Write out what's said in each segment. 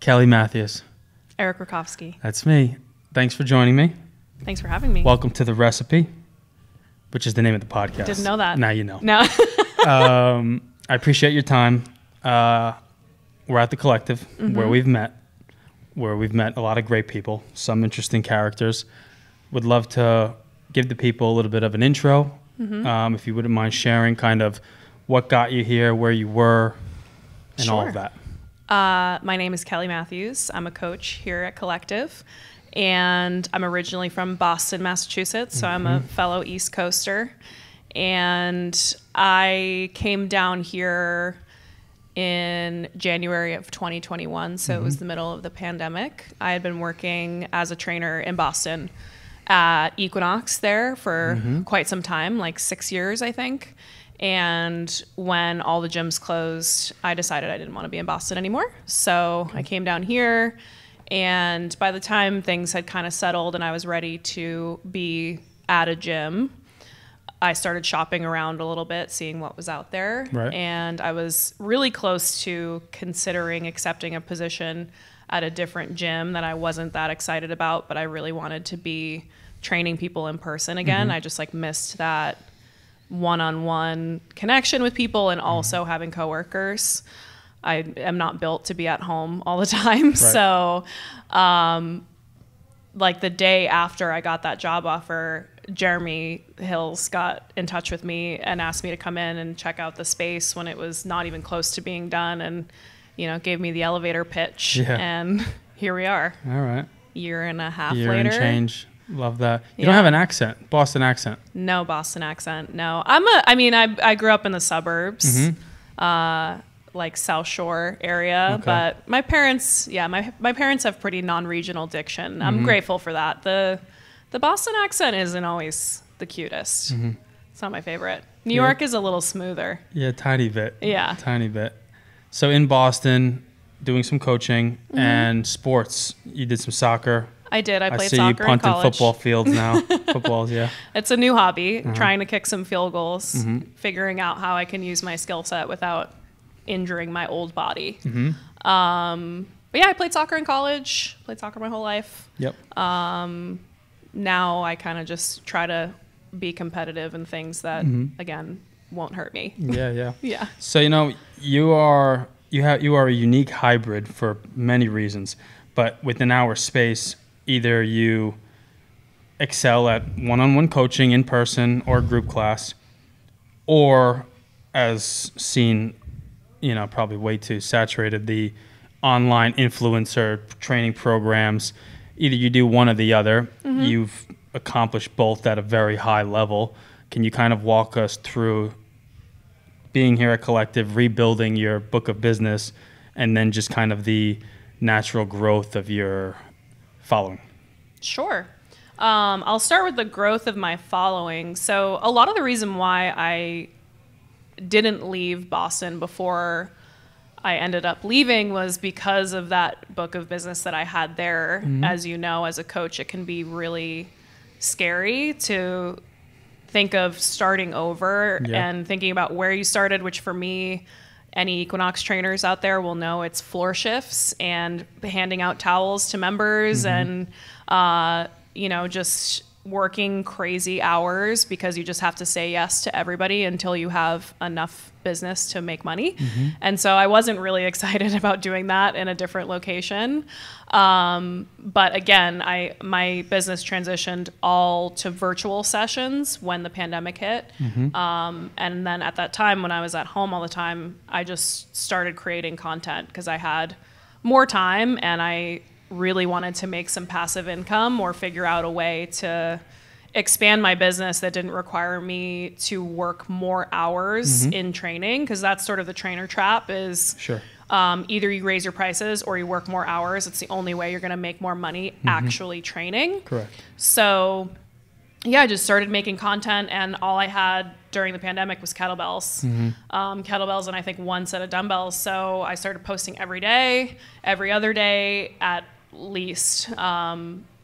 Kelly Matthews. Eric Rakowski. That's me. Thanks for joining me. Thanks for having me. Welcome to The Recipe, which is the name of the podcast. Didn't know that. Now you know. No. I appreciate your time. We're at the Collective, where we've met a lot of great people, some interesting characters. Would love to give the people a little bit of an intro, if you wouldn't mind sharing kind of what got you here, where you were, and all of that. My name is Kelly Matthews. I'm a coach here at Collective, and I'm originally from Boston, Massachusetts, so I'm a fellow East Coaster. And I came down here in January of 2021, so it was the middle of the pandemic. I had been working as a trainer in Boston at Equinox there for quite some time, like 6 years, I think. And when all the gyms closed, I decided I didn't want to be in Boston anymore. So I came down here, and by the time things had kind of settled and I was ready to be at a gym, I started shopping around a little bit, seeing what was out there. Right. And I was really close to considering accepting a position at a different gym that I wasn't that excited about, but I really wanted to be training people in person again. I just missed that one-on-one connection with people, and also having coworkers. I am not built to be at home all the time. Right. So the day after I got that job offer, Jeremy Hills got in touch with me and asked me to come in and check out the space when it was not even close to being done, and gave me the elevator pitch. And here we are. All right. Year and a half Year later. and change. Love that. You don't have an accent, Boston accent. No Boston accent. No. I grew up in the suburbs, like South Shore area, but my parents, my parents have pretty non-regional diction. I'm grateful for that. The Boston accent isn't always the cutest. It's not my favorite. New York is a little smoother. Yeah, tiny bit. Yeah. Tiny bit. So in Boston, doing some coaching and sports. You did some soccer. I did. I played see soccer you in punting college. Football fields now. Footballs, yeah. It's a new hobby, trying to kick some field goals, figuring out how I can use my skill set without injuring my old body. But yeah, I played soccer in college, played soccer my whole life. Yep. Now I kind of just try to be competitive in things that, again, won't hurt me. Yeah. Yeah. So, you are a unique hybrid for many reasons, but within our space, either you excel at one-on-one coaching in person or group class, or as seen, probably way too saturated, the online influencer training programs. Either you do one or the other. You've accomplished both at a very high level. Can you kind of walk us through being here at Collective, rebuilding your book of business, and then just kind of the natural growth of your following? Sure. I'll start with the growth of my following. So a lot of the reason why I didn't leave Boston before I ended up leaving was because of that book of business that I had there. As you know, as a coach, it can be really scary to think of starting over and thinking about where you started, which for me, any Equinox trainers out there will know it's floor shifts and handing out towels to members and, just working crazy hours because you just have to say yes to everybody until you have enough business to make money. And so I wasn't really excited about doing that in a different location. But again, my business transitioned all to virtual sessions when the pandemic hit. And then at that time, when I was at home all the time, I just started creating content because I had more time and I really wanted to make some passive income or figure out a way to expand my business that didn't require me to work more hours in training, because that's sort of the trainer trap is either you raise your prices or you work more hours. It's the only way you're going to make more money actually training. Correct. So yeah, I just started making content, and all I had during the pandemic was kettlebells. Kettlebells and I think one set of dumbbells. So I started posting every day, every other day at least.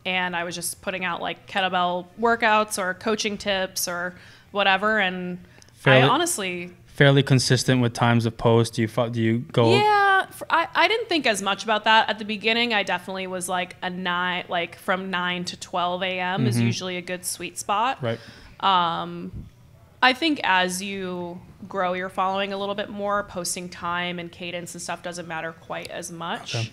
And I was just putting out like kettlebell workouts or coaching tips or whatever. And I honestly fairly consistent with times of post? Do you go? Yeah, I didn't think as much about that at the beginning. I definitely was like from 9 to 12 a.m. is usually a good sweet spot. Right. I think as you grow your following a little bit more, posting time and cadence and stuff doesn't matter quite as much. Okay.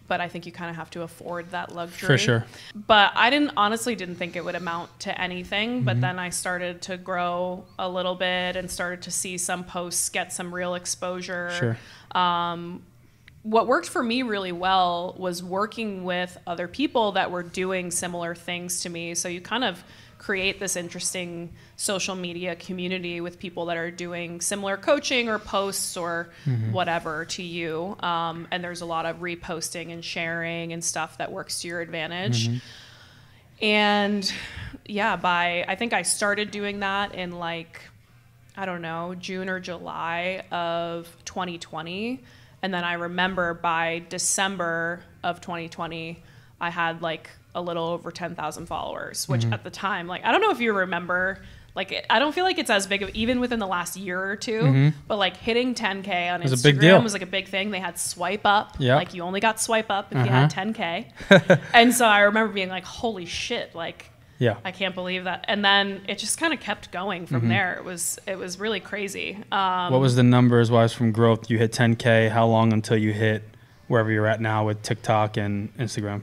But I think you kind of have to afford that luxury. For sure. But I honestly didn't think it would amount to anything. But then I started to grow a little bit and started to see some posts get some real exposure. Sure. What worked for me really well was working with other people that were doing similar things to me. So you kind of create this interesting social media community with people that are doing similar coaching or posts or whatever to you. And there's a lot of reposting and sharing and stuff that works to your advantage. And yeah, I think I started doing that in like, I don't know, June or July of 2020. And then I remember by December of 2020, I had like a little over 10,000 followers, which at the time, like, I don't know if you remember, like, I don't feel like it's as big of, even within the last year or two, but like hitting 10K on Instagram a big deal. was like a big thing. They had swipe up. Yep. Like you only got swipe up if you had 10K. And so I remember being like, holy shit, like, Yeah. I can't believe that. And then it just kind of kept going from there. It was really crazy. What was the numbers wise from growth? You hit 10K. How long until you hit wherever you're at now with TikTok and Instagram?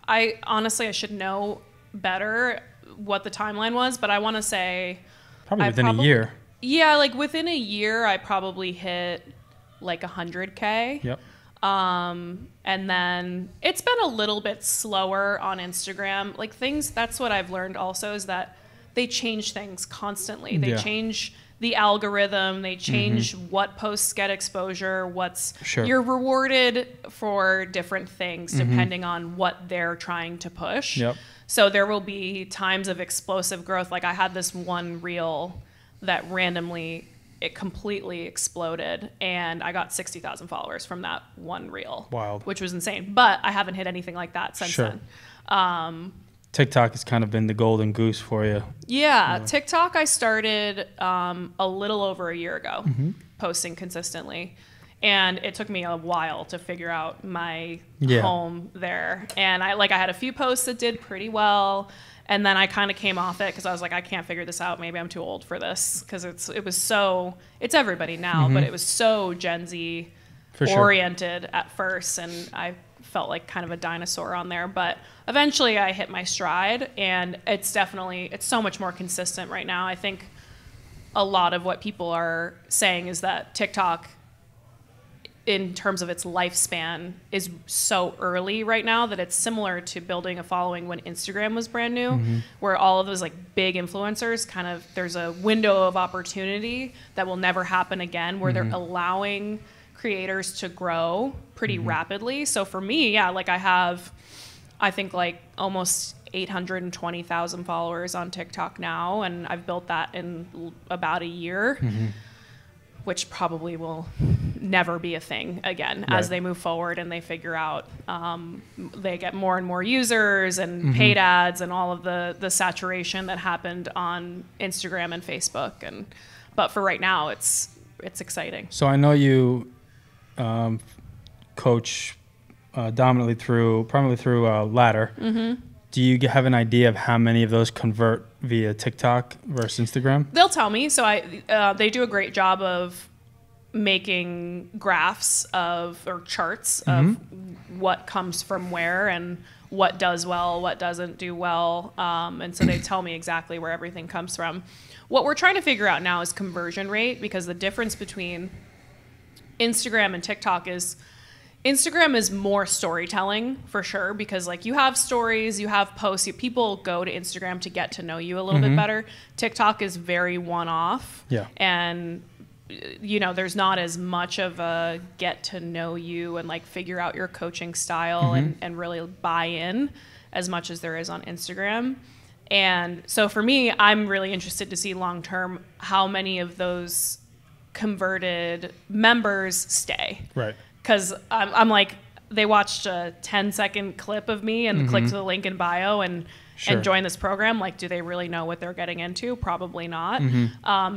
I honestly should know better what the timeline was, but I want to say Probably within a year. Yeah, like within a year, I probably hit like 100K. Yep. And then it's been a little bit slower on Instagram. Like that's what I've learned also is that they change things constantly. They change the algorithm, they change what posts get exposure, you're rewarded for different things depending on what they're trying to push. Yep. So there will be times of explosive growth. Like I had this one reel that randomly it completely exploded and I got 60,000 followers from that one reel. Wild. Which was insane. But I haven't hit anything like that since then. TikTok has kind of been the golden goose for you. Yeah. TikTok I started a little over a year ago posting consistently. And it took me a while to figure out my home there. And I had a few posts that did pretty well. And then I kind of came off it because I was like, I can't figure this out. Maybe I'm too old for this because it's everybody now, but it was so Gen Z oriented at first. And I felt like kind of a dinosaur on there. But eventually I hit my stride and it's so much more consistent right now. I think a lot of what people are saying is that TikTok in terms of its lifespan is so early right now that it's similar to building a following when Instagram was brand new, where all of those like big influencers there's a window of opportunity that will never happen again where they're allowing creators to grow pretty rapidly. So for me, like I think like almost 820,000 followers on TikTok now. And I've built that in about a year, which probably will never be a thing again as they move forward and they figure out they get more and more users and paid ads and all of the saturation that happened on Instagram and Facebook. But for right now, it's exciting. So I know you coach primarily through Ladder. Do you have an idea of how many of those convert via TikTok versus Instagram? They'll tell me. So they do a great job of making graphs or charts of what comes from where and what does well, what doesn't do well. And so they tell me exactly where everything comes from. What we're trying to figure out now is conversion rate, because the difference between Instagram and TikTok is Instagram is more storytelling for sure, because like you have stories, you have posts, people go to Instagram to get to know you a little bit better. TikTok is very one-off. Yeah. And there's not as much of a get to know you and like figure out your coaching style and really buy in as much as there is on Instagram. And so for me, I'm really interested to see long-term how many of those converted members stay. Right. Because I'm like, they watched a 10-second clip of me and clicked the link in bio and joined this program, like, do they really know what they're getting into? Probably not.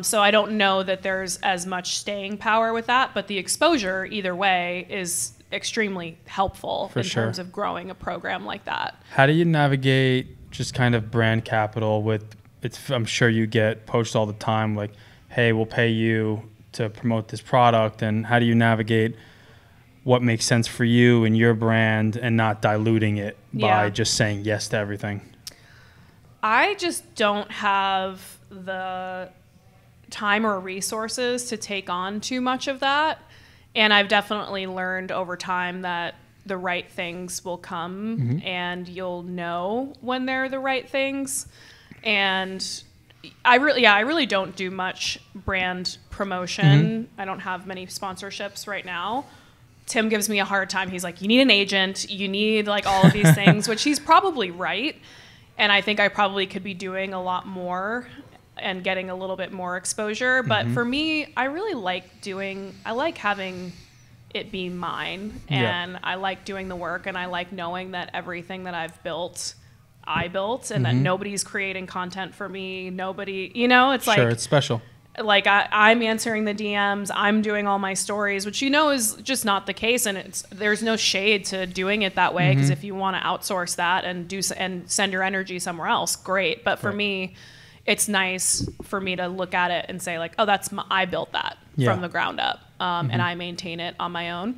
So I don't know that there's as much staying power with that, but the exposure either way is extremely helpful in terms of growing a program like that. How do you navigate just kind of brand capital with, I'm sure you get poached all the time, like, hey, we'll pay you to promote this product, and how do you navigate what makes sense for you and your brand and not diluting it by just saying yes to everything? I just don't have the time or resources to take on too much of that. And I've definitely learned over time that the right things will come and you'll know when they're the right things. And I really don't do much brand promotion. I don't have many sponsorships right now. Tim gives me a hard time. He's like, you need an agent. You need like all of these things, which he's probably right. And I think I probably could be doing a lot more and getting a little bit more exposure. But for me, I really like having it be mine. And I like doing the work, and I like knowing that everything that I've built, I built, and that nobody's creating content for me. Nobody, it's like... Sure, it's special. Like I'm answering the DMs, I'm doing all my stories, which is just not the case, and there's no shade to doing it that way, because if you want to outsource that and send your energy somewhere else, great. But for me, it's nice for me to look at it and say like, oh, I built that from the ground up, and I maintain it on my own.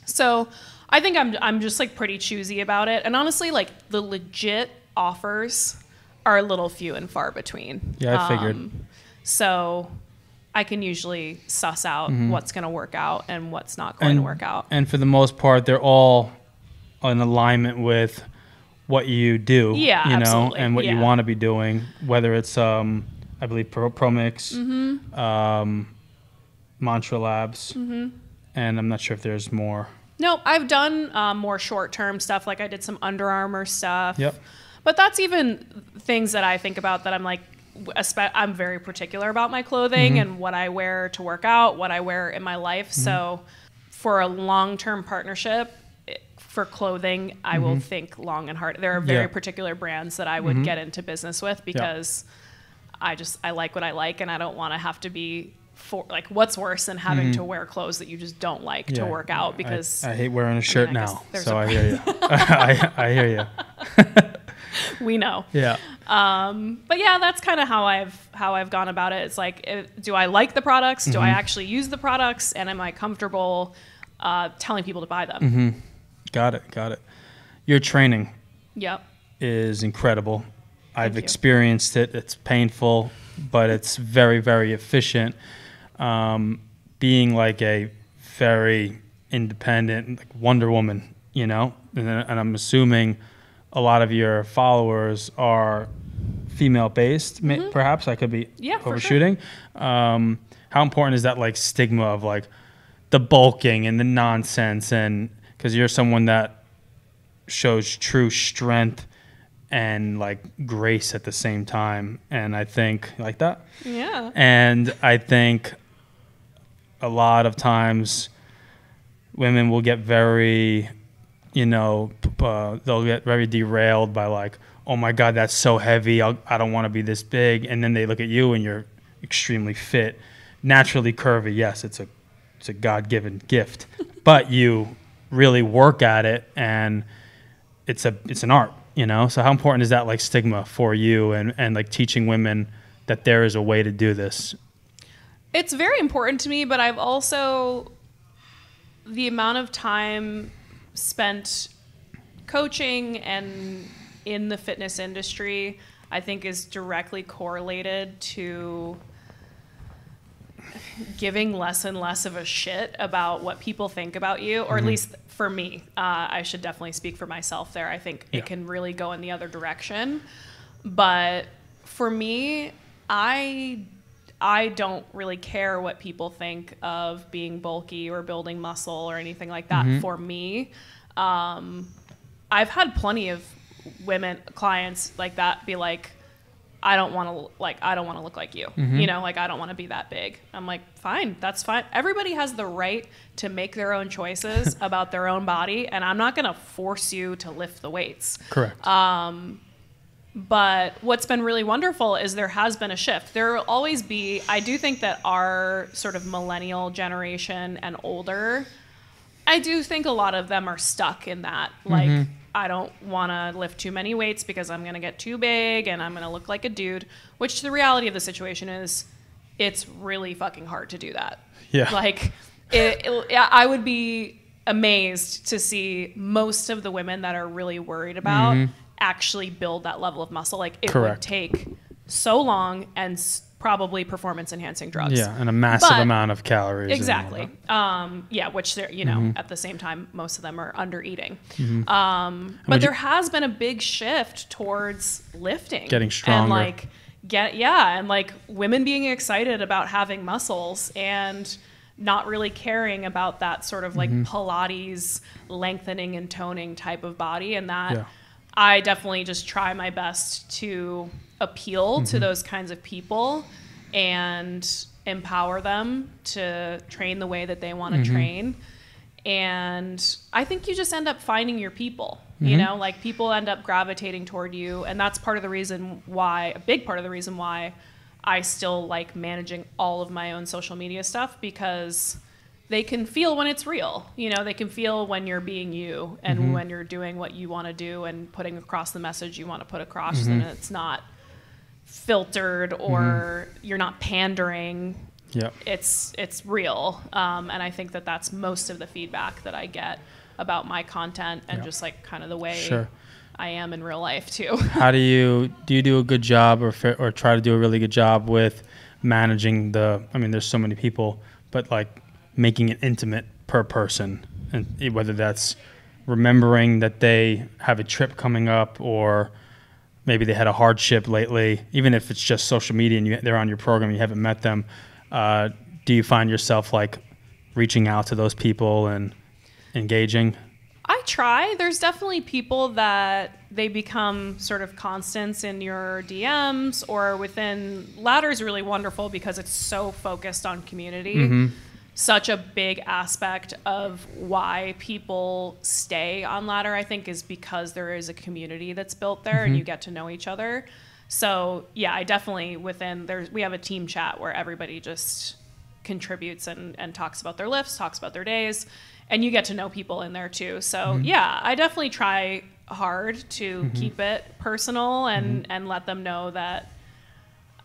So I think I'm just like pretty choosy about it, and honestly, like the legit offers are a little few and far between. Yeah, I figured. So I can usually suss out what's going to work out and what's not going to work out. And for the most part, they're all in alignment with what you do, and what you want to be doing, whether it's, I believe, ProMix, Mantra Labs, and I'm not sure if there's more. No, I've done more short-term stuff. Like I did some Under Armour stuff. Yep. But that's even things that I think about that I'm like, I'm very particular about my clothing and what I wear to work out, what I wear in my life. So for a long-term partnership for clothing, I will think long and hard. There are very particular brands that I would get into business with because I like what I like, and I don't want to have to be what's worse than having to wear clothes that you just don't like to work out, because I hate wearing a shirt now. So I hear you. I hear you. We know. Yeah. But yeah, that's kind of how I've gone about it. It's like, do I like the products? Do I actually use the products? And am I comfortable telling people to buy them? Got it. Your training is incredible. I've experienced it. It's painful, but it's very, very efficient. Being like a very independent, like Wonder Woman, and I'm assuming a lot of your followers are female-based, perhaps. I could be overshooting. For sure. How important is that like stigma of like the bulking and the nonsense, and because you're someone that shows true strength and like grace at the same time, and I think like that. Yeah. And I think a lot of times women will get very, they'll get very derailed by like, oh my God, that's so heavy. I don't want to be this big. And then they look at you and you're extremely fit, naturally curvy. Yes, it's a God-given gift, but you really work at it, and it's an art, So how important is that like stigma for you and like teaching women that there is a way to do this? It's very important to me, but I've also, the amount of time spent coaching and in the fitness industry, I think is directly correlated to giving less and less of a shit about what people think about you, or at least for me. I should definitely speak for myself there. I think it can really go in the other direction. But for me, I don't really care what people think of being bulky or building muscle or anything like that. For me, I've had plenty of women clients like that be like, I don't want to look like you. You know, like I don't want to be that big. I'm like, fine, that's fine. Everybody has the right to make their own choices about their own body, and I'm not going to force you to lift the weights. Correct. But what's been really wonderful is there has been a shift. There will always be, I do think that our sort of millennial generation and older, I do think a lot of them are stuck in that, like, I don't want to lift too many weights because I'm going to get too big and I'm going to look like a dude, which the reality of the situation is it's really fucking hard to do that. Yeah. Like, I would be amazed to see most of the women that are really worried about actually build that level of muscle. Like, it would take so long and probably performance enhancing drugs. Yeah, and a massive amount of calories. Exactly. Yeah, which they're, you know, at the same time, most of them are under eating. But there has been a big shift towards lifting. Getting stronger. And like, and like women being excited about having muscles and not really caring about that sort of like Pilates lengthening and toning type of body. And that I definitely just try my best to appeal to those kinds of people and empower them to train the way that they want to train. And I think you just end up finding your people, you know, like people end up gravitating toward you. And that's part of the reason why, a big part of the reason why I still like managing all of my own social media stuff, because they can feel when it's real. You know, they can feel when you're being you and when you're doing what you want to do and putting across the message you want to put across, and it's not filtered or you're not pandering. Yep. It's real. And I think that that's most of the feedback that I get about my content and just like kind of the way I am in real life too. How do you do a good job or try to do a really good job with managing I mean, there's so many people, but like making it intimate per person, and whether that's remembering that they have a trip coming up or maybe they had a hardship lately, even if it's just social media and they're on your program, you haven't met them. Do you find yourself like reaching out to those people and engaging? I try. There's definitely people that they become sort of constants in your DMs or within. Ladder's really wonderful because it's so focused on community. Such a big aspect of why people stay on Ladder, I think, is because there is a community that's built there and you get to know each other. So yeah, I definitely we have a team chat where everybody just contributes and talks about their lifts, talks about their days, and you get to know people in there too. So yeah, I definitely try hard to keep it personal and let them know that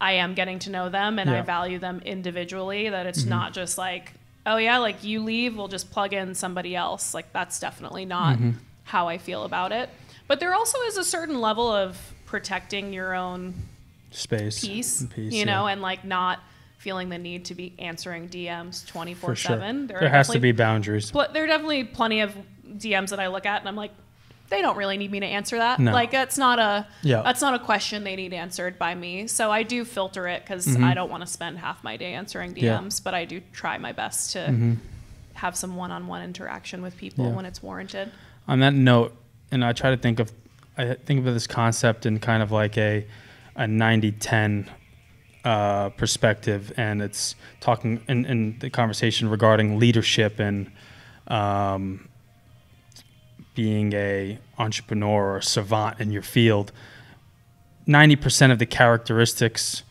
I am getting to know them and I value them individually, that it's not just like, oh yeah, like you leave, we'll just plug in somebody else. Like that's definitely not how I feel about it. But there also is a certain level of protecting your own peace, you know, and like not feeling the need to be answering DMs 24/7. There has to be boundaries. There are definitely plenty of DMs that I look at and I'm like, they don't really need me to answer that. No. Like that's not a question they need answered by me. So I do filter it because I don't want to spend half my day answering DMs, but I do try my best to have some one-on-one interaction with people when it's warranted. On that note, and I think of this concept in kind of like a 90-10 perspective, and it's talking in the conversation regarding leadership and being a entrepreneur or savant in your field. 90% of the characteristics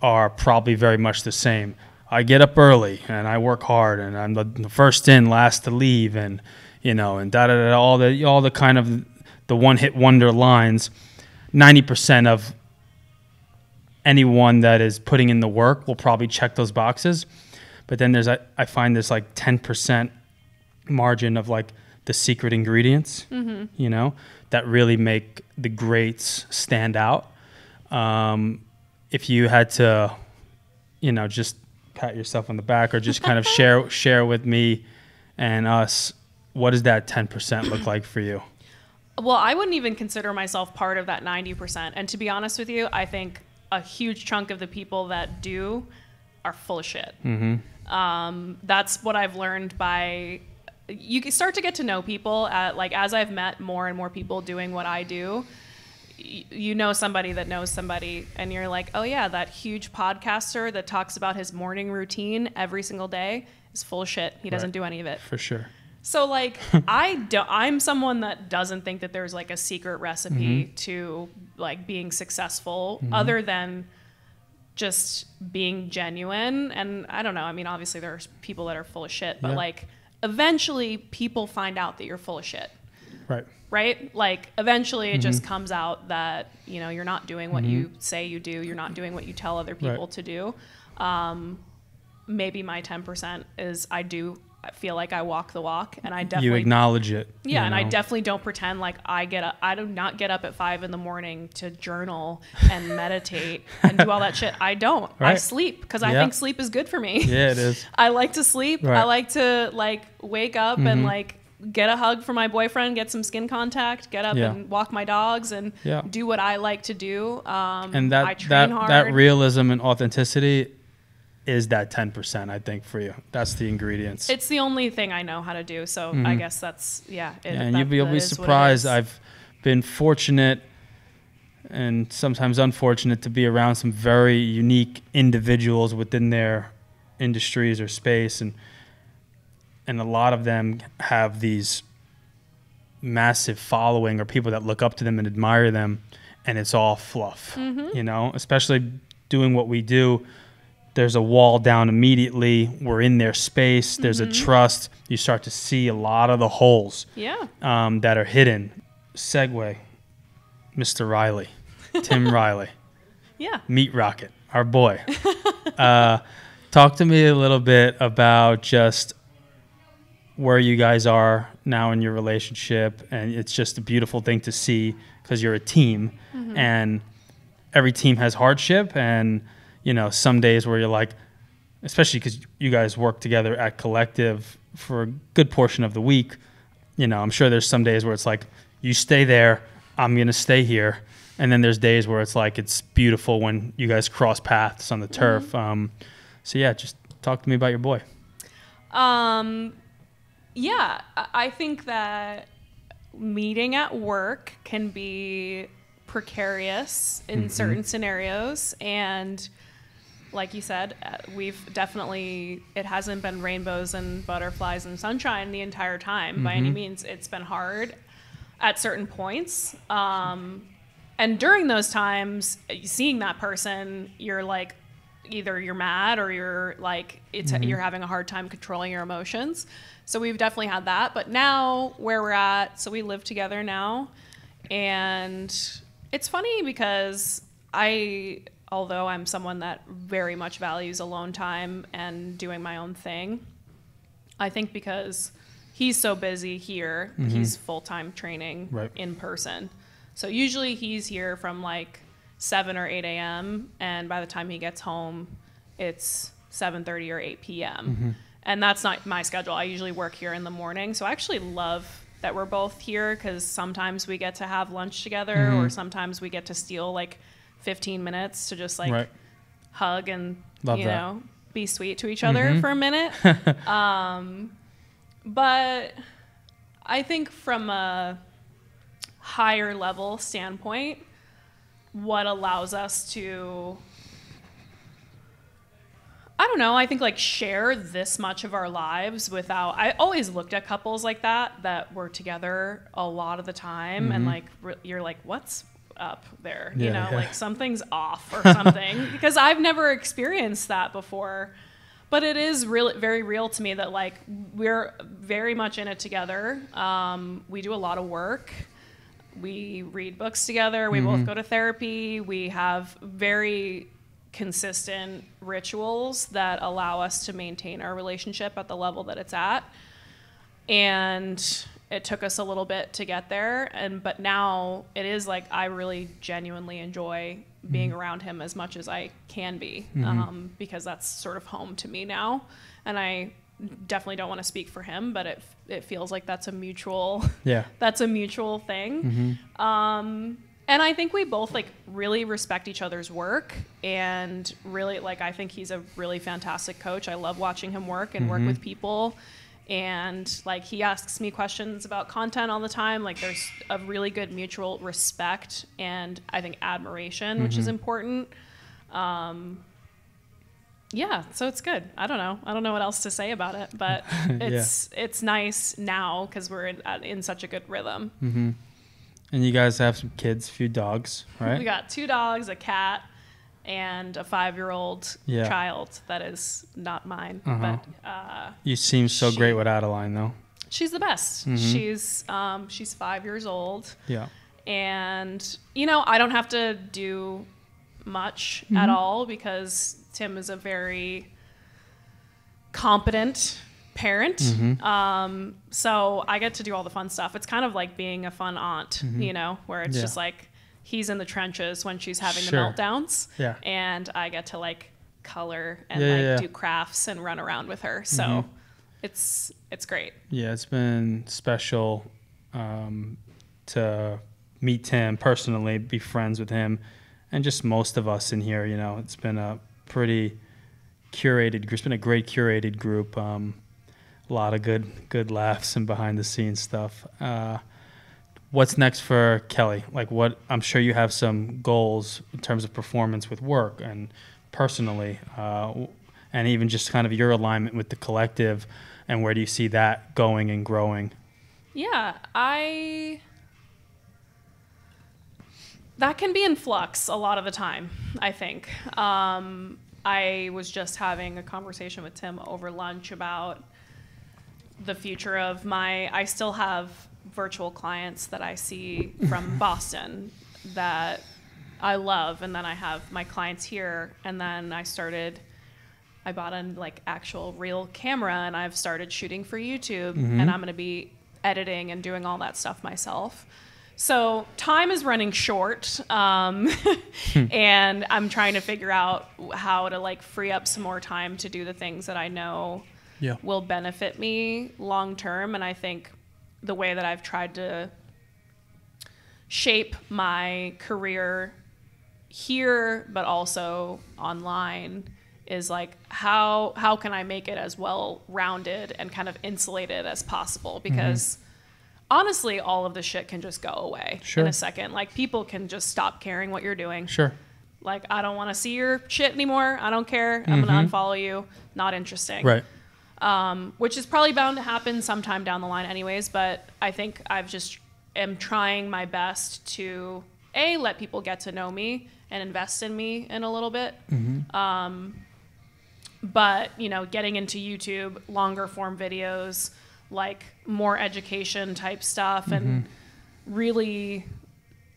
are probably very much the same. I get up early and I work hard and I'm the first in, last to leave, and you know, and all the kind of the one-hit wonder lines. 90% of anyone that is putting in the work will probably check those boxes, but then I find there's like 10% margin of like the secret ingredients, you know, that really make the greats stand out. If you had to, you know, just pat yourself on the back or just kind of share with me and us, what does that 10% look like for you? Well, I wouldn't even consider myself part of that 90%. And to be honest with you, I think a huge chunk of the people that do are full of shit. That's what I've learned by... You can start to get to know people like as I've met more and more people doing what I do. you know somebody that knows somebody, and you're like, oh yeah, that huge podcaster that talks about his morning routine every single day is full of shit. He doesn't do any of it. For sure. So like, I'm someone that doesn't think that there's like a secret recipe to like being successful other than just being genuine. And I don't know. I mean, obviously there's people that are full of shit, but like eventually people find out that you're full of shit. Right? Like eventually it just comes out that, you know, you're not doing what you say you do. You're not doing what you tell other people to do. Maybe my 10% is I feel like I walk the walk, and I definitely... You acknowledge it. Yeah, and I definitely don't pretend like I do not get up at 5 a.m. to journal and meditate and do all that shit. I don't. I sleep because I think sleep is good for me. Yeah, it is. I like to sleep. I like to like wake up and like get a hug from my boyfriend, get some skin contact, get up and walk my dogs and do what I like to do. And I train hard. That realism and authenticity is that 10%, I think, for you. That's the ingredients. It's the only thing I know how to do. So I guess that's, and you'll be surprised. I've been fortunate and sometimes unfortunate to be around some very unique individuals within their industries or space. And a lot of them have these massive following or people that look up to them and admire them. And it's all fluff, you know, especially doing what we do. There's a wall down immediately. We're in their space. There's a trust. You start to see a lot of the holes that are hidden. Segue, Mr. Riley, Tim Riley. Meat Rocket, our boy. Talk to me a little bit about just where you guys are now in your relationship. And it's just a beautiful thing to see because you're a team. And every team has hardship and... You know, some days where you're like, especially because you guys work together at Collective for a good portion of the week, you know, I'm sure there's some days where it's like, you stay there, I'm going to stay here. And then there's days where it's like, it's beautiful when you guys cross paths on the turf. So yeah, just talk to me about your boy. Yeah, I think that meeting at work can be precarious in certain scenarios. And like you said, it hasn't been rainbows and butterflies and sunshine the entire time by any means. It's been hard at certain points. And during those times, seeing that person, you're like, either you're mad or you're like, you're having a hard time controlling your emotions. So we've definitely had that. But now where we're at, so we live together now. And it's funny because although I'm someone that very much values alone time and doing my own thing, I think because he's so busy here, he's full-time training in person. So usually he's here from like 7 or 8 a.m. and by the time he gets home, it's 7:30 or 8 p.m. And that's not my schedule. I usually work here in the morning. So I actually love that we're both here because sometimes we get to have lunch together or sometimes we get to steal like 15 minutes to just like hug and be sweet to each other for a minute. But I think from a higher level standpoint, what allows us to, I don't know, I think like share this much of our lives without, I always looked at couples like that were together a lot of the time and like you're like, what's up there? You know, like something's off or something because I've never experienced that before. But it is really very real to me that like we're very much in it together. We do a lot of work. We read books together. We both go to therapy. We have very consistent rituals that allow us to maintain our relationship at the level that it's at. And it took us a little bit to get there. But now it is like I really genuinely enjoy being around him as much as I can be because that's sort of home to me now. And I definitely don't want to speak for him, but it feels like that's a mutual thing. And I think we both like really respect each other's work and really like I think he's a really fantastic coach. I love watching him work and work with people. And like he asks me questions about content all the time. Like there's a really good mutual respect and I think admiration, which is important. Yeah, so it's good. I don't know what else to say about it, but it's nice now because we're in such a good rhythm. And you guys have some kids, a few dogs, right? We got 2 dogs, a cat, and a 5-year-old child that is not mine. But you seem so great with Adeline, though. She's the best. She's 5 years old. Yeah. And I don't have to do much at all because Tim is a very competent parent. So I get to do all the fun stuff. It's kind of like being a fun aunt, where it's just like he's in the trenches when she's having the meltdowns. Yeah. And I get to like color and do crafts and run around with her. So it's great. Yeah, it's been special to meet Tim personally, be friends with him, and just most of us in here, it's been a pretty curated group. It's been a great curated group. A lot of good laughs and behind the scenes stuff. What's next for Kelly? Like I'm sure you have some goals in terms of performance with work and personally, and even just kind of your alignment with the collective, and where do you see that going and growing? Yeah, that can be in flux a lot of the time, I think. I was just having a conversation with Tim over lunch about the future of I still have virtual clients that I see from Boston that I love. And then I have my clients here. And then I bought an like actual real camera and I've started shooting for YouTube and I'm going to be editing and doing all that stuff myself. So time is running short, and I'm trying to figure out how to like free up some more time to do the things that I know will benefit me long term. And I think the way that I've tried to shape my career here, but also online, is like how can I make it as well-rounded and kind of insulated as possible? Because honestly, all of the shit can just go away in a second. Like, people can just stop caring what you're doing. Like, I don't want to see your shit anymore. I don't care. I'm going to unfollow you. Not interesting. Right. Which is probably bound to happen sometime down the line anyways. But I think am trying my best to, let people get to know me and invest in me in a little bit. But, getting into YouTube, longer form videos, like more education type stuff, and really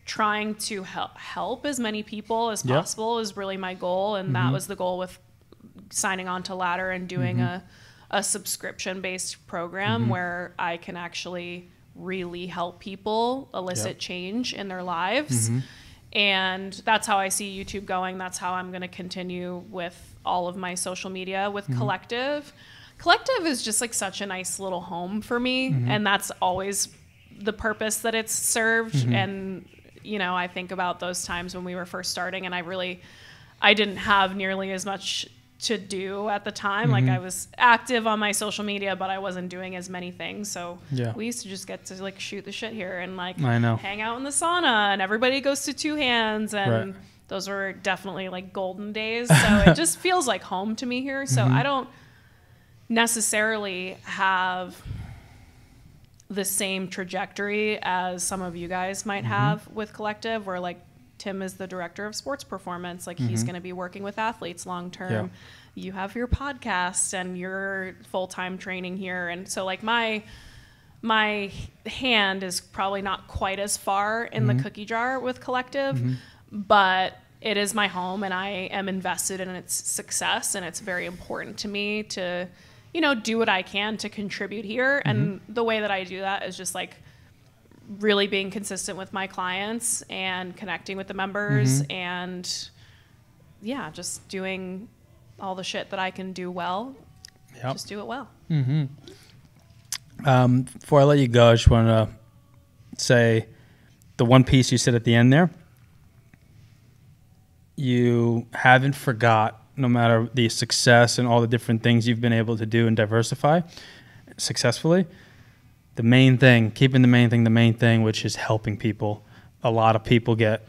trying to help as many people as possible is really my goal. And that was the goal with signing on to Ladder and doing a subscription based program where I can actually really help people elicit change in their lives. And that's how I see YouTube going. That's how I'm going to continue with all of my social media with Collective. Collective is just like such a nice little home for me, and that's always the purpose that it's served. And I think about those times when we were first starting, and I didn't have nearly as much to do at the time. Like, I was active on my social media, but I wasn't doing as many things. So we used to just get to like shoot the shit here and like hang out in the sauna, and everybody goes to Two Hands, and those were definitely like golden days. So it just feels like home to me here. So I don't necessarily have the same trajectory as some of you guys might have with Collective, where like Tim is the director of sports performance. Like, he's going to be working with athletes long term. You have your podcast and your full-time training here. And so like my hand is probably not quite as far in the cookie jar with Collective, but it is my home and I am invested in its success. And it's very important to me to, do what I can to contribute here. And the way that I do that is just like really being consistent with my clients and connecting with the members and just doing all the shit that I can do well. Just do it well. Before I let you go, I just want to say the one piece you said at the end there, you haven't forgot, no matter the success and all the different things you've been able to do and diversify, successfully, keeping the main thing, which is helping people. A lot of people get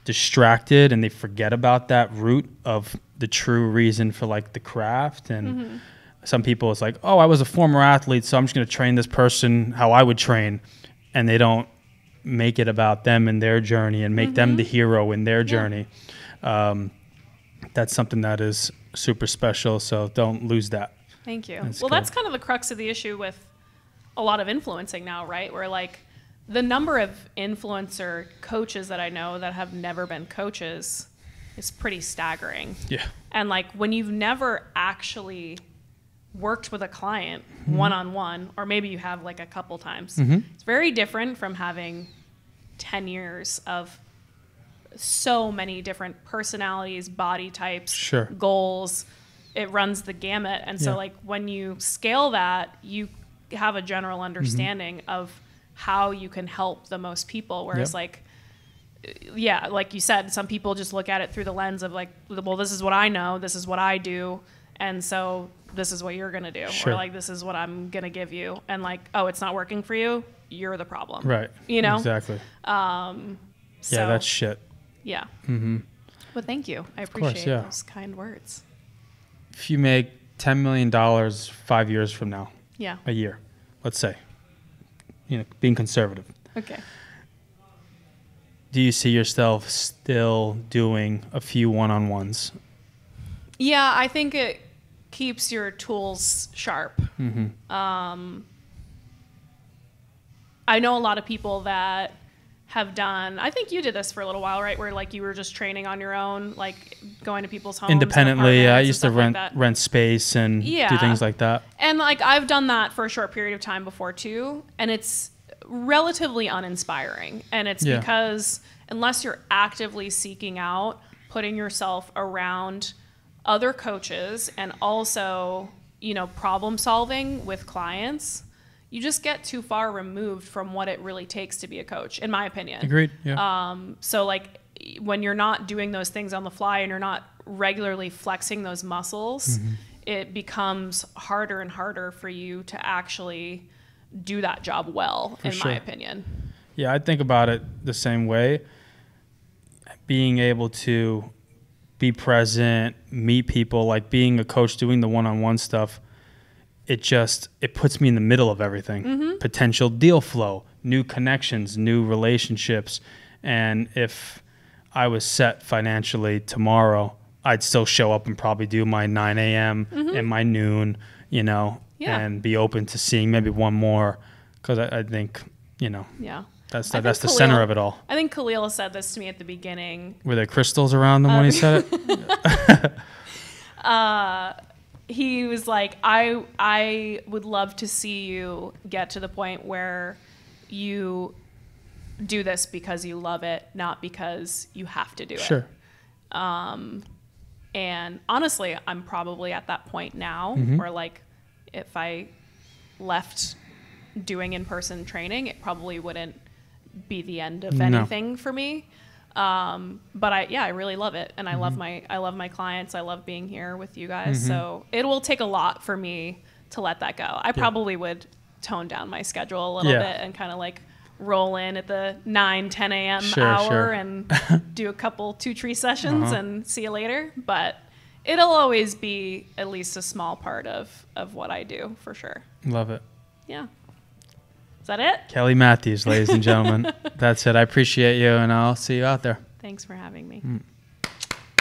distracted and they forget about that root of the true reason for like the craft. And some people, it's like, oh, I was a former athlete, so I'm just going to train this person how I would train. And they don't make it about them and their journey and make them the hero in their journey. That's something that is super special. So don't lose that. Thank you. That's kind of the crux of the issue with a lot of influencing now, right? Where like the number of influencer coaches that I know that have never been coaches is pretty staggering. Yeah. And like when you've never actually worked with a client one-on-one, or maybe you have like a couple times, it's very different from having 10 years of so many different personalities, body types, goals. It runs the gamut. And so like when you scale that, you have a general understanding of how you can help the most people. Whereas like, like you said, some people just look at it through the lens of like, well, this is what I know, this is what I do, and so this is what you're going to do. Or like, this is what I'm going to give you. And like, oh, it's not working for you, you're the problem. Right. You know? Exactly. So, yeah, that's shit. Yeah. But thank you. I appreciate those kind words. If you make $10 million 5 years from now, a year, let's say, being conservative. Okay. Do you see yourself still doing a few one-on-ones? Yeah, I think it keeps your tools sharp. I know a lot of people that have done, I think you did this for a little while, right? Where like you were just training on your own, like going to people's homes independently. I used to rent space and do things like that. And like I've done that for a short period of time before too, and it's relatively uninspiring. And it's because unless you're actively seeking out putting yourself around other coaches and also, problem solving with clients, you just get too far removed from what it really takes to be a coach, in my opinion. Agreed. Yeah. So like when you're not doing those things on the fly and you're not regularly flexing those muscles, it becomes harder and harder for you to actually do that job well, in my opinion. Yeah, I think about it the same way. Being able to be present, meet people, like being a coach, doing the one-on-one stuff, it puts me in the middle of everything. Potential deal flow, new connections, new relationships. And if I was set financially tomorrow, I'd still show up and probably do my 9 a.m. and my noon, and be open to seeing maybe one more. Because I think, that's the center of it all. I think Khalil said this to me at the beginning. Were there crystals around him when he said it? He was like, I would love to see you get to the point where you do this because you love it, not because you have to do it. Sure. And honestly, I'm probably at that point now where like if I left doing in-person training, it probably wouldn't be the end of anything for me. But I really love it. And I love my clients. I love being here with you guys. So it will take a lot for me to let that go. I probably would tone down my schedule a little bit and kind of like roll in at the 9-10 a.m. hour and do a couple 2-tree sessions and see you later. But it'll always be at least a small part of what I do, for sure. Love it. Yeah. Is that it? Kelly Matthews, ladies and gentlemen. That's it. I appreciate you, and I'll see you out there. Thanks for having me.